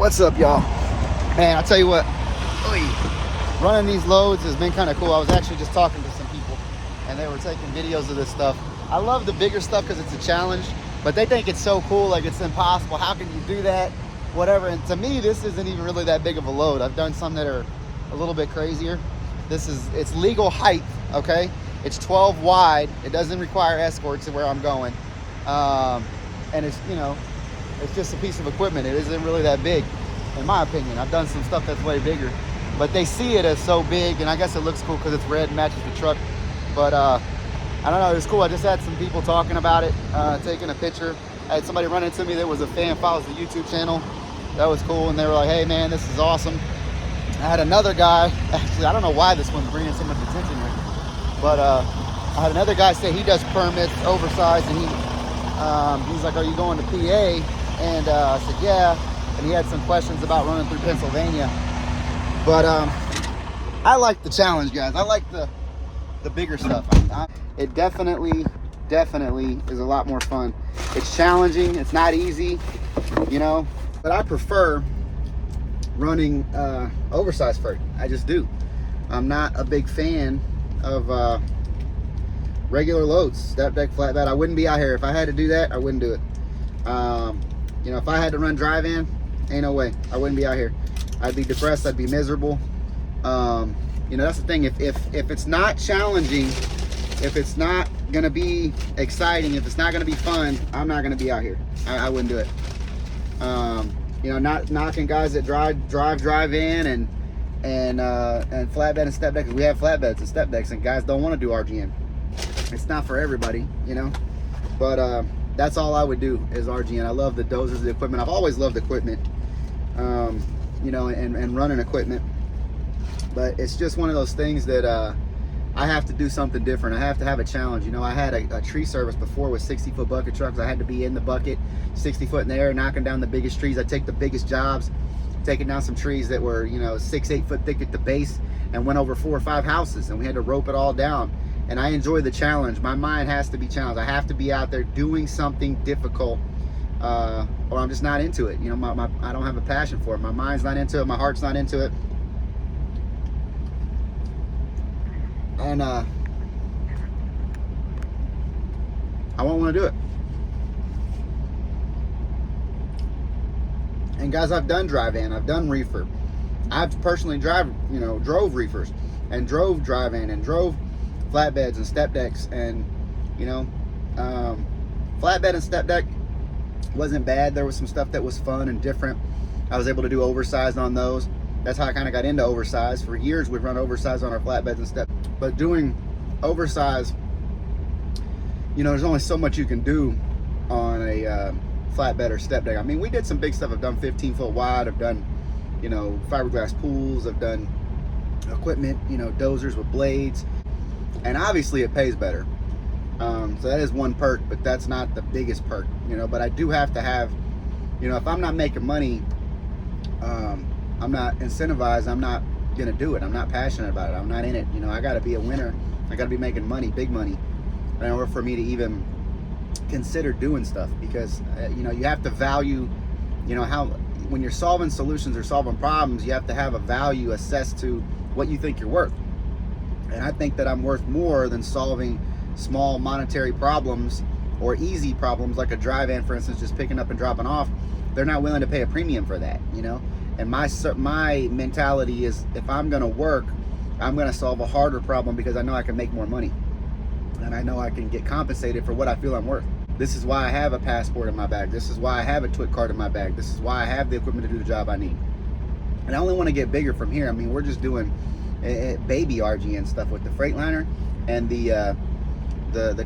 What's up, y'all? Man, I'll tell you what, running these loads has been kind of cool. I was actually just talking to some people and they were taking videos of this stuff. I love the bigger stuff because it's a challenge, but they think it's so cool, like it's impossible. How can you do that? Whatever. And to me, this isn't even really that big of a load. I've done some that are a little bit crazier. It's legal height, okay? It's 12 wide. It doesn't require escorts to where I'm going. And it's, you know, it's just a piece of equipment. It isn't really that big, in my opinion. I've done some stuff that's way bigger, but they see it as so big, and I guess it looks cool because it's red, matches the truck. But I don't know, it was cool. I just had some people talking about it, taking a picture. I had somebody run into me that was a fan, follows the YouTube channel. That was cool, and they were like, hey man, this is awesome. I had another guy, actually, I don't know why this one's bringing so much attention here, but I had another guy say he does permits, oversized, and he's like, are you going to PA? And I said, yeah. And he had some questions about running through Pennsylvania. But I like the challenge, guys. I like the bigger stuff. It definitely is a lot more fun. It's challenging. It's not easy, you know. But I prefer running oversized freight. I just do. I'm not a big fan of regular loads, step deck, flatbed. I wouldn't be out here. If I had to do that, I wouldn't do it. You know, if I had to run dry van, ain't no way. I wouldn't be out here. I'd be depressed. I'd be miserable. You know, that's the thing. If it's not challenging, if it's not gonna be exciting, if it's not gonna be fun, I'm not gonna be out here. I wouldn't do it. You know, not knocking guys that drive in and flatbed and step decks. We have flatbeds and step decks, and guys don't want to do RGN. It's not for everybody, you know. But that's all I would do is RGN. I love the dozers, the equipment. I've always loved equipment, you know, and running equipment. But it's just one of those things that I have to do something different. I have to have a challenge. You know, I had a tree service before with 60-foot bucket trucks. I had to be in the bucket, 60 foot in the air, knocking down the biggest trees. I take the biggest jobs, taking down some trees that were, you know, 6-8 foot thick at the base, and went over 4 or 5 houses, and we had to rope it all down. And I enjoy the challenge. My mind has to be challenged. I have to be out there doing something difficult, or I'm just not into it. You know, I don't have a passion for it. My mind's not into it. My heart's not into it. And I won't want to do it. And guys, I've done dry van. I've done reefer. I've personally drove reefers and drove dry van and drove flatbeds and step decks, and you know, flatbed and step deck wasn't bad. There was some stuff that was fun and different. I was able to do oversized on those. That's how I kind of got into oversized. For years we've run oversized on our flatbeds and step, but doing oversized, you know, there's only so much you can do on a flatbed or step deck. I mean, we did some big stuff. I've done 15-foot wide. I've done, you know, fiberglass pools. I've done equipment, you know, dozers with blades. And obviously it pays better. So that is one perk, but that's not the biggest perk, you know. But I do have to have, you know, if I'm not making money, I'm not incentivized, I'm not gonna do it. I'm not passionate about it. I'm not in it. You know, I gotta be a winner. I gotta be making money, big money, in order for me to even consider doing stuff. Because you know, you have to value, you know, how when you're solving solutions or solving problems, you have to have a value assessed to what you think you're worth. And I think that I'm worth more than solving small monetary problems or easy problems like a dry van, for instance, just picking up and dropping off. They're not willing to pay a premium for that, you know. And my mentality is, if I'm gonna work, I'm gonna solve a harder problem because I know I can make more money, and I know I can get compensated for what I feel I'm worth. This is why I have a passport in my bag. This is why I have a TWIC card in my bag. This is why I have the equipment to do the job I need. And I only want to get bigger from here. I mean, we're just doing baby RGN stuff with the Freightliner, and the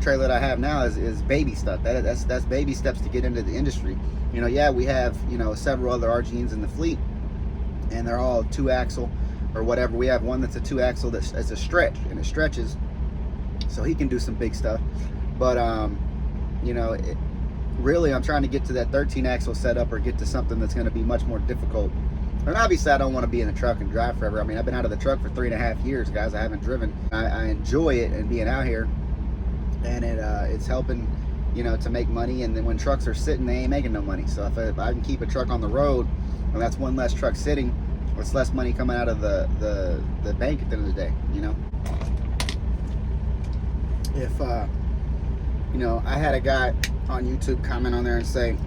trailer that I have now is baby stuff. That's baby steps to get into the industry. You know, yeah, we have, you know, several other RGNs in the fleet, and they're all 2-axle or whatever. We have one that's a 2-axle that's a stretch, and it stretches, so he can do some big stuff. But you know, really, I'm trying to get to that 13-axle setup, or get to something that's going to be much more difficult. And obviously, I don't want to be in the truck and drive forever. I mean, I've been out of the truck for 3.5 years, guys. I haven't driven. I enjoy it and being out here, and it's helping, you know, to make money. And then when trucks are sitting, they ain't making no money. So if I can keep a truck on the road And that's one less truck sitting. It's less money coming out of the bank at the end of the day, you know? If, you know, I had a guy on YouTube comment on there and say,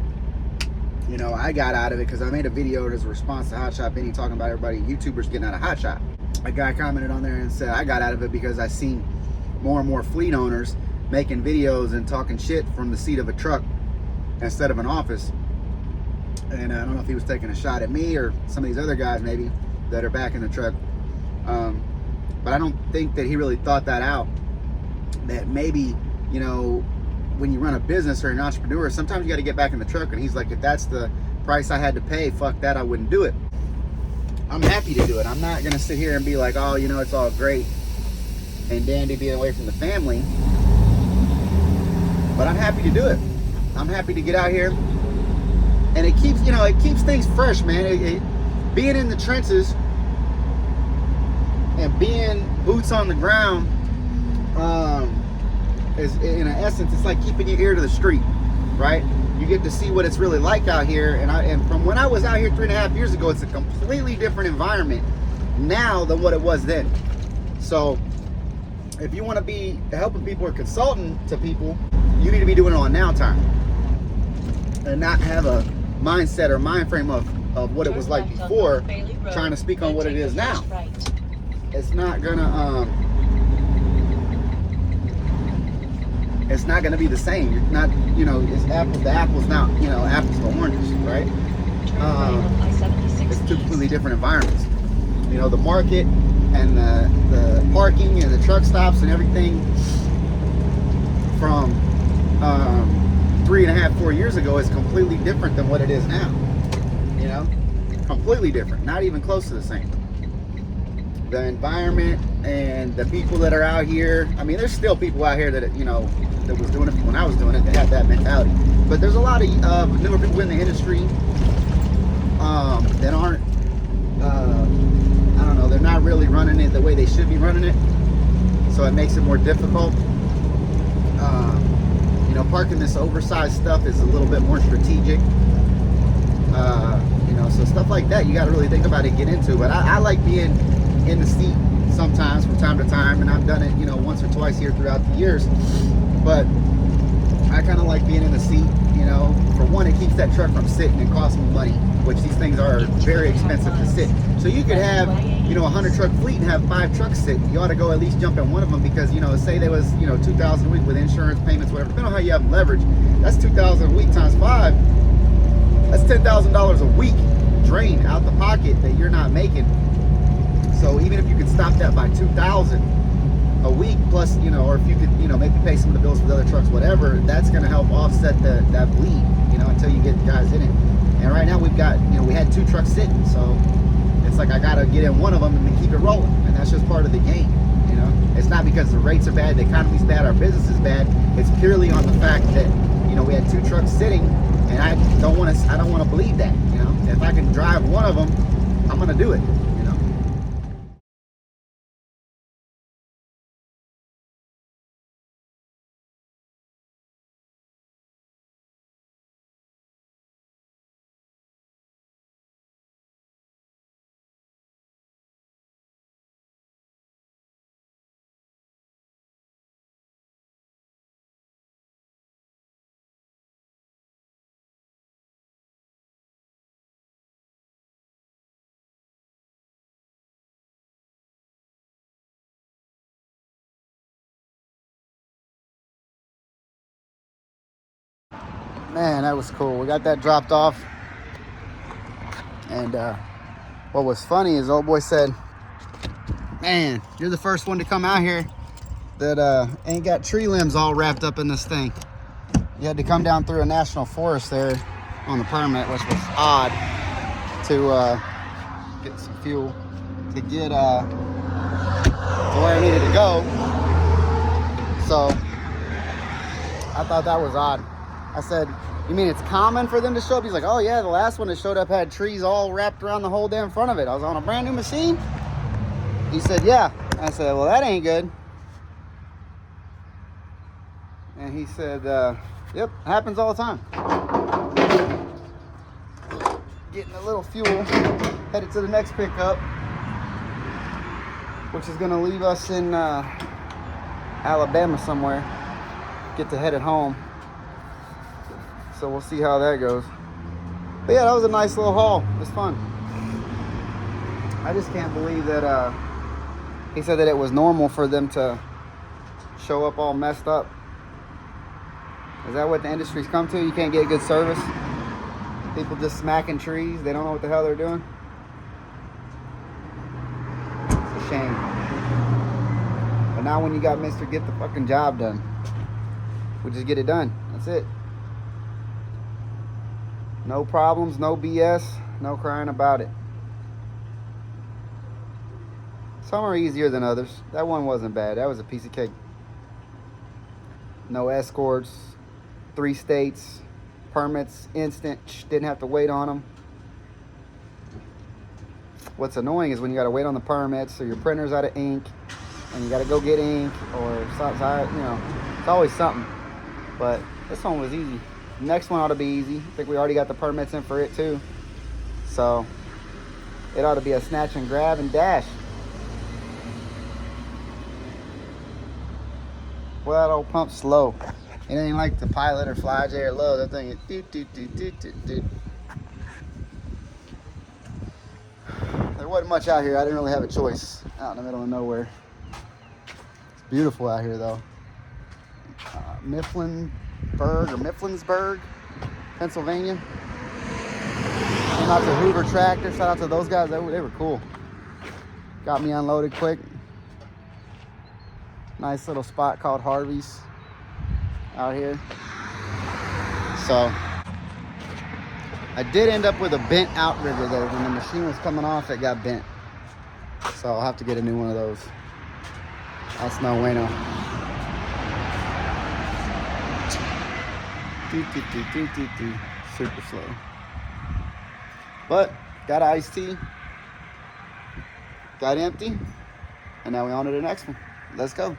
you know, I got out of it because I made a video as a response to Hot Shot Benny talking about everybody, YouTubers getting out of Hot Shot. A guy commented on there and said, I got out of it because I seen more and more fleet owners making videos and talking shit from the seat of a truck instead of an office. And I don't know if he was taking a shot at me or some of these other guys maybe that are back in the truck. But I don't think that he really thought that out. That maybe, you know, when you run a business or an entrepreneur, sometimes you got to get back in the truck. And he's like, if that's the price I had to pay, fuck that, I wouldn't do it. I'm happy to do it. I'm not going to sit here and be like, oh, you know, it's all great and dandy being away from the family. But I'm happy to do it. I'm happy to get out here. And it keeps, you know, it keeps things fresh, man. Being in the trenches and being boots on the ground is, in essence, it's like keeping your ear to the street, right? You get to see what it's really like out here. And from when I was out here 3.5 years ago, it's a completely different environment now than what it was then. So if you want to be helping people or consulting to people, you need to be doing it on now time and not have a mindset or mind frame of what it was like before, trying to speak on what it is now. It's not gonna be the same. You're not, you know, it's apples to apples, not, you know, apples to oranges, right? It's two completely different environments. You know, the market and the parking and the truck stops and everything from 3.5, 4 years ago is completely different than what it is now. You know, completely different, not even close to the same. The environment and the people that are out here, I mean, there's still people out here that, you know, that was doing it when I was doing it, that had that mentality. But there's a lot of newer people in the industry that aren't, I don't know, they're not really running it the way they should be running it. So it makes it more difficult. You know, parking this oversized stuff is a little bit more strategic. You know, so stuff like that, you got to really think about it, get into. But I like being in the seat sometimes from time to time, and I've done it, you know, once or twice here throughout the years. But I kind of like being in the seat, you know. For one, it keeps that truck from sitting and costing me money, which these things are very expensive to sit. So you could have, you know, a 100 truck fleet and have 5 trucks sit. You ought to go at least jump in one of them because, you know, say there was, you know, $2,000 a week with insurance payments, whatever. Depending on how you have leverage, that's $2,000 a week times 5. That's $10,000 a week drain out the pocket that you're not making. So even if you could stop that by $2,000 a week plus, you know, or if you could, you know, maybe pay some of the bills for the other trucks, whatever, that's going to help offset that bleed, you know, until you get the guys in it. And right now we've got, you know, we had 2 trucks sitting, so it's like I got to get in one of them and then keep it rolling. And that's just part of the game, you know. It's not because the rates are bad, the economy's bad, our business is bad. It's purely on the fact that, you know, we had 2 trucks sitting, and I don't want to bleed that, you know. If I can drive one of them, I'm going to do it. Man, that was cool. We got that dropped off. And what was funny is old boy said, man, you're the first one to come out here that ain't got tree limbs all wrapped up in this thing. You had to come down through a national forest there on the permit, which was odd, to get some fuel to get to where I needed to go. So I thought that was odd. I said, you mean it's common for them to show up? He's like, oh yeah, the last one that showed up had trees all wrapped around the whole damn front of it. I was on a brand new machine. He said, yeah. I said, well, that ain't good. And he said, yep, happens all the time. getting a little fuel, headed to the next pickup, which is gonna leave us in Alabama somewhere. Get to head it home. So we'll see how that goes. But yeah, that was a nice little haul. It was fun. I just can't believe that he said that it was normal for them to show up all messed up. Is that what the industry's come to? You can't get good service? People just smacking trees. They don't know what the hell they're doing. It's a shame. But now when you got Mr. Get the fucking job done, we just get it done. That's it. No problems, no BS, no crying about it. Some are easier than others. That one wasn't bad. That was a piece of cake. No escorts, 3 states, permits, instant, didn't have to wait on them. What's annoying is when you got to wait on the permits, or your printer's out of ink, and you got to go get ink, or something, you know, it's always something. But this one was easy. The next one ought to be easy. I think we already got the permits in for it too. So it ought to be a snatch and grab and dash. Well, that old pump's slow. It ain't like the Pilot or Fly J or Low. That thing is doot, doot, doot, doot, doot, doot. There wasn't much out here. I didn't really have a choice. Out in the middle of nowhere. It's beautiful out here though. Mifflinsburg, Pennsylvania. Came out to Hoover Tractor. Shout out to those guys. They were cool. Got me unloaded quick. Nice little spot called Harvey's out here. So I did end up with a bent outrigger though. When the machine was coming off, it got bent. So I'll have to get a new one of those. That's no bueno. Super slow. But got iced tea. Got empty. And now we're on to the next one. Let's go.